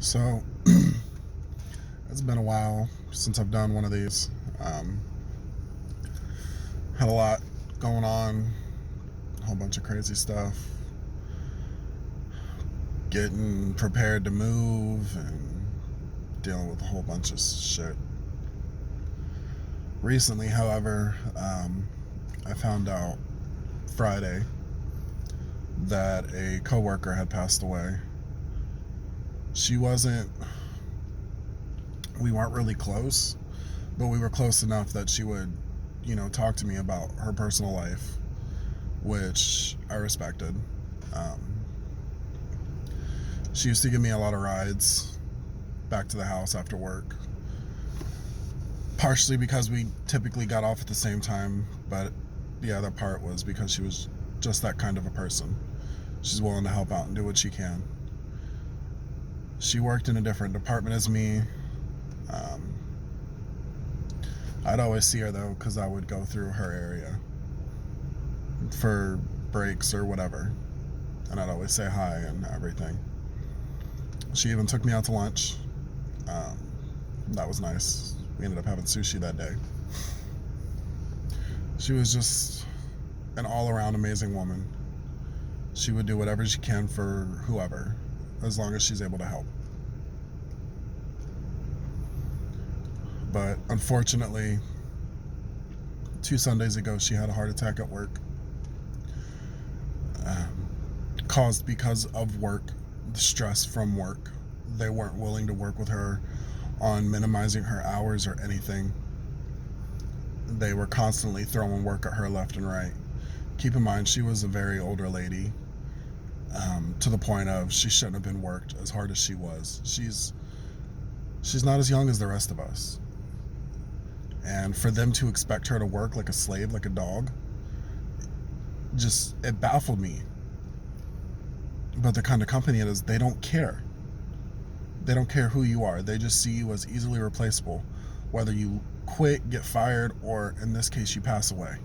So it's been a while since I've done one of these. Had a lot going on, a whole bunch of crazy stuff, getting prepared to move and dealing with a whole bunch of shit. Recently, however, I found out Friday that a coworker had passed away. She wasn't, we weren't really close, but we were close enough that she would, talk to me about her personal life, which I respected. Um, she used to give me a lot of rides back to the house after work, partially because we typically got off at the same time, but the other part was because she was just that kind of a person. She's willing to help out and do what she can. She worked in a different department as me. Um, I'd always see her though, because I would go through her area for breaks or whatever, and I'd always say hi and everything. She even took me out to lunch. Um, that was nice. We ended up having sushi that day. She was just an all-around amazing woman. She would do whatever she can for whoever, as long as she's able to help. But unfortunately, 2 Sundays ago, she had a heart attack at work, caused because of work, the stress from work. They weren't willing to work with her on minimizing her hours or anything. They were constantly throwing work at her left and right. Keep in mind, she was a very older lady, to the point of she shouldn't have been worked as hard as she was. She's not as young as the rest of us. And for them to expect her to work like a slave, like a dog, it baffled me. But the kind of company it is, they don't care. They don't care who you are. They just see you as easily replaceable, whether you quit, get fired, or in this case, you pass away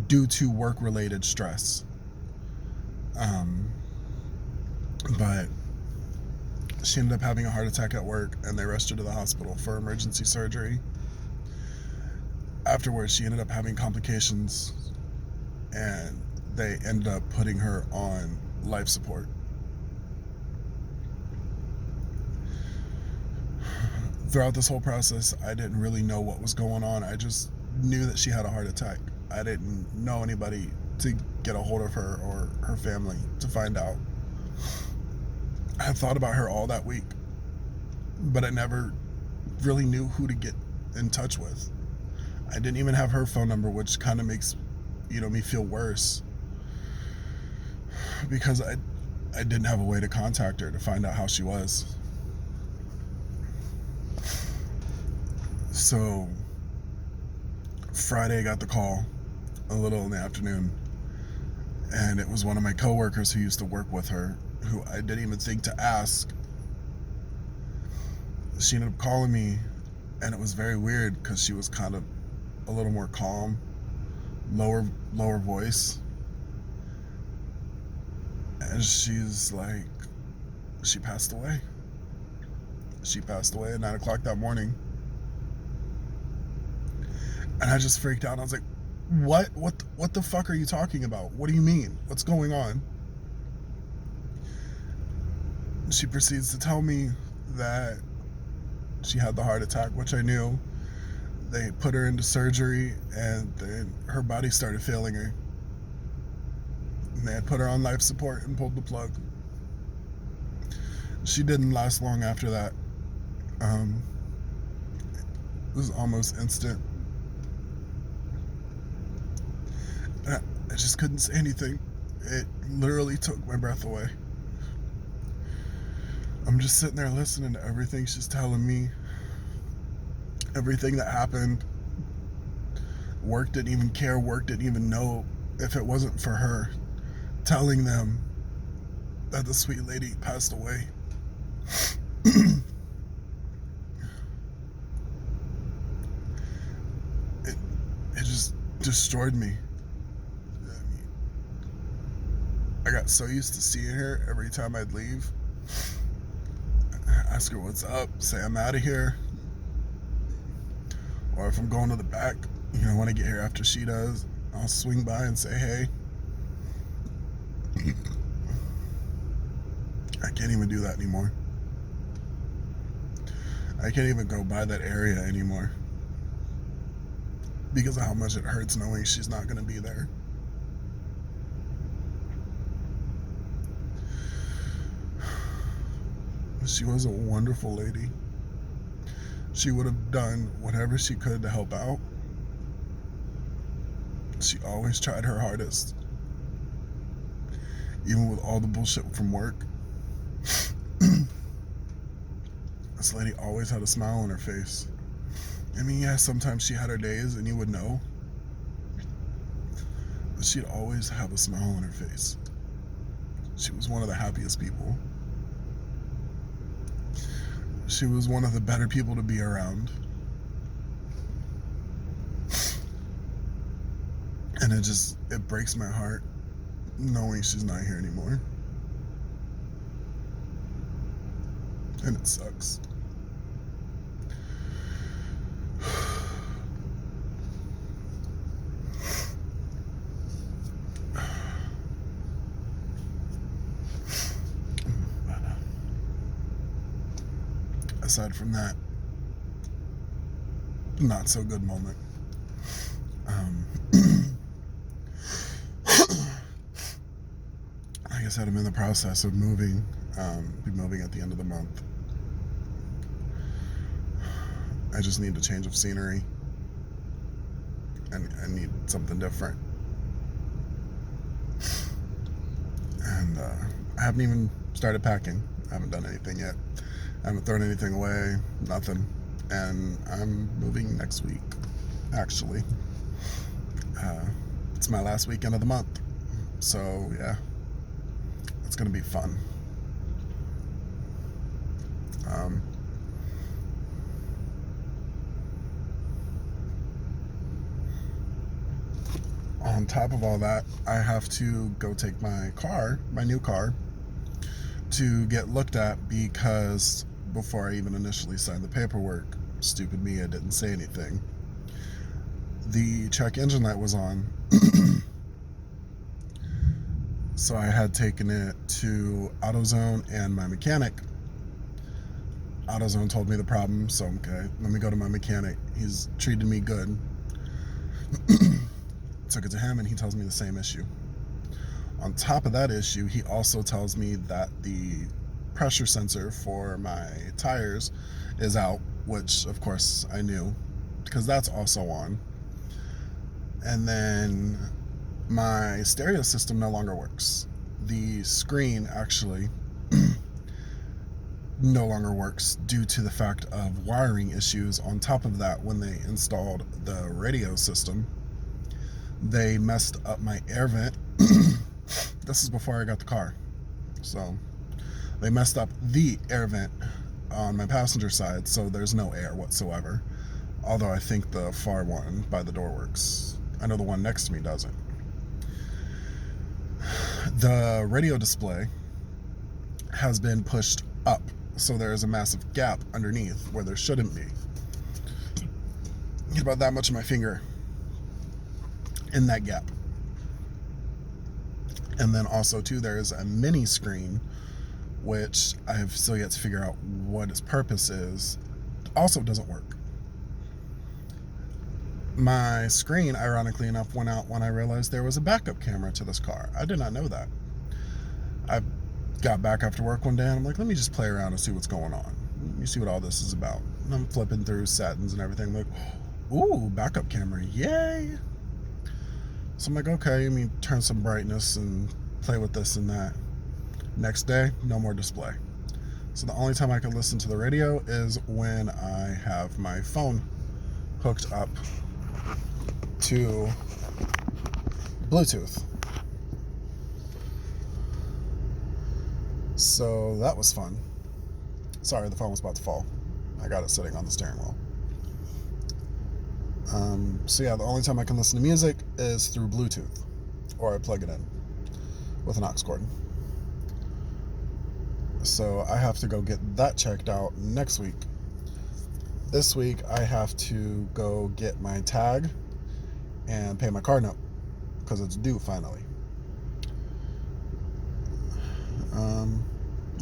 due to work-related stress. But she ended up having a heart attack at work, and they rushed her to the hospital for emergency surgery. Afterwards, she ended up having complications, and they ended up putting her on life support. Throughout this whole process, I didn't really know what was going on. I just knew that she had a heart attack. I didn't know anybody to get a hold of her or her family to find out. I had thought about her all that week, but I never really knew who to get in touch with. I didn't even have her phone number, which kind of makes, me feel worse, because I didn't have a way to contact her to find out how she was. So Friday I got the call a little in the afternoon, and it was one of my coworkers who used to work with her, who I didn't even think to ask. She ended up calling me, and it was very weird because she was kind of a little more calm, lower voice, and she's like, she passed away. She passed away at 9 o'clock that morning. And I just freaked out. I was like, what the fuck are you talking about? What do you mean? What's going on? She proceeds to tell me that she had the heart attack, which I knew. They put her into surgery, and then her body started failing her. And they had put her on life support and pulled the plug. She didn't last long after that. It was almost instant. I just couldn't say anything. It literally took my breath away. I'm just sitting there listening to everything she's telling me, everything that happened. Work didn't even care. Work didn't even know if it wasn't for her telling them that the sweet lady passed away. It just destroyed me. I got so used to seeing her every time I'd leave. ask her what's up, say I'm out of here, or if I'm going to the back, when I get here after she does, I'll swing by and say hey. I can't even do that anymore. I can't even go by that area anymore because of how much it hurts knowing she's not going to be there. She was a wonderful lady. She would have done whatever she could to help out. She always tried her hardest. Even with all the bullshit from work. This lady always had a smile on her face. I mean, yeah, sometimes she had her days and you would know. But she'd always have a smile on her face. She was one of the happiest people. She was one of the better people to be around. And it breaks my heart knowing she's not here anymore. And it sucks. Aside from that, not so good moment. Like I said, I'm in the process of moving. Be moving at the end of the month. I just need a change of scenery. And I need something different. And I haven't even started packing. I haven't done anything yet. I haven't thrown anything away, nothing. And I'm moving next week, actually. It's my last weekend of the month. So, yeah, it's going to be fun. On top of all that, I have to go take my new car, to get looked at because before I even initially signed the paperwork, stupid me, I didn't say anything. The check engine light was on. So I had taken it to AutoZone and my mechanic. AutoZone told me the problem, so okay, let me go to my mechanic. He's treated me good. Took it to him and he tells me the same issue. On top of that issue, he also tells me that the pressure sensor for my tires is out, which of course I knew because that's also on. And then my stereo system no longer works. The screen actually no longer works due to the fact of wiring issues. On top of that, when they installed the radio system, they messed up my air vent. This is before I got the car. So they messed up the air vent on my passenger side, so there's no air whatsoever. Although I think the far one by the door works. I know the one next to me doesn't. The radio display has been pushed up, so there is a massive gap underneath where there shouldn't be. Get about that much of my finger in that gap. And then also too, there's a mini screen, which I have still yet to figure out what its purpose is. Also doesn't work. My screen, ironically enough, went out when I realized there was a backup camera to this car. I did not know that. I got back after work one day and I'm like, let me just play around and see what's going on. Let me see what all this is about. And I'm flipping through settings and everything. I'm like, ooh, backup camera, yay. So I'm like, okay, let me turn some brightness and play with this and that. Next day, no more display. So the only time I can listen to the radio is when I have my phone hooked up to Bluetooth. So that was fun. Sorry, the phone was about to fall. I got it sitting on the steering wheel. So yeah, the only time I can listen to music is through Bluetooth, or I plug it in with an aux cord. So I have to go get that checked out next week. This week I have to go get my tag and pay my car note because it's due finally.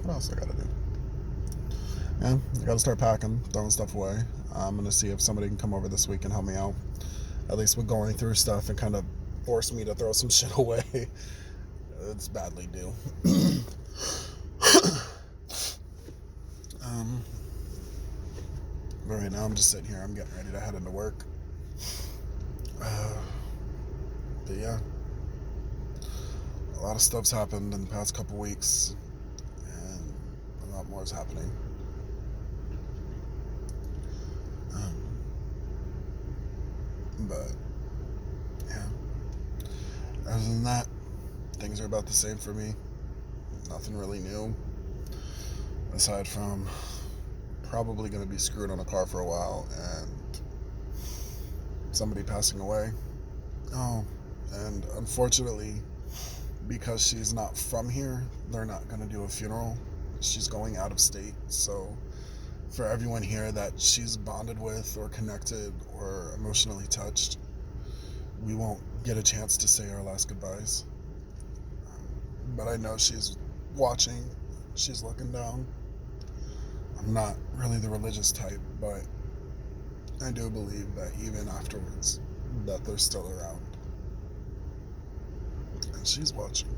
What else I gotta do? Yeah, I gotta start packing, throwing stuff away. I'm gonna see if somebody can come over this week and help me out, at least with going through stuff, and kind of force me to throw some shit away. It's badly due. But right now I'm just sitting here. I'm getting ready to head into work. But yeah, a lot of stuff's happened in the past couple weeks, and a lot more is happening. But yeah, other than that, things are about the same for me. Nothing really new, aside from probably going to be screwed on a car for a while and somebody passing away. Oh, and unfortunately, because she's not from here, they're not going to do a funeral. She's going out of state, so for everyone here that she's bonded with or connected or emotionally touched, we won't get a chance to say our last goodbyes. But I know she's watching, she's looking down. I'm not really the religious type, but I do believe that even afterwards, that they're still around. And she's watching.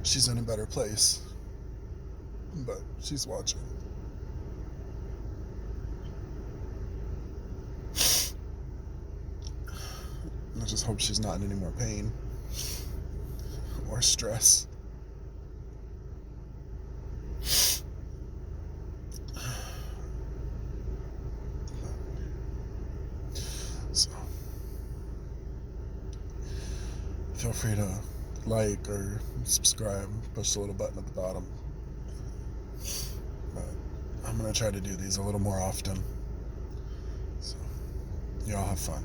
She's in a better place, but she's watching. I just hope she's not in any more pain or stress. So, feel free to like or subscribe, push the little button at the bottom. But I'm going to try to do these a little more often. So, y'all have fun.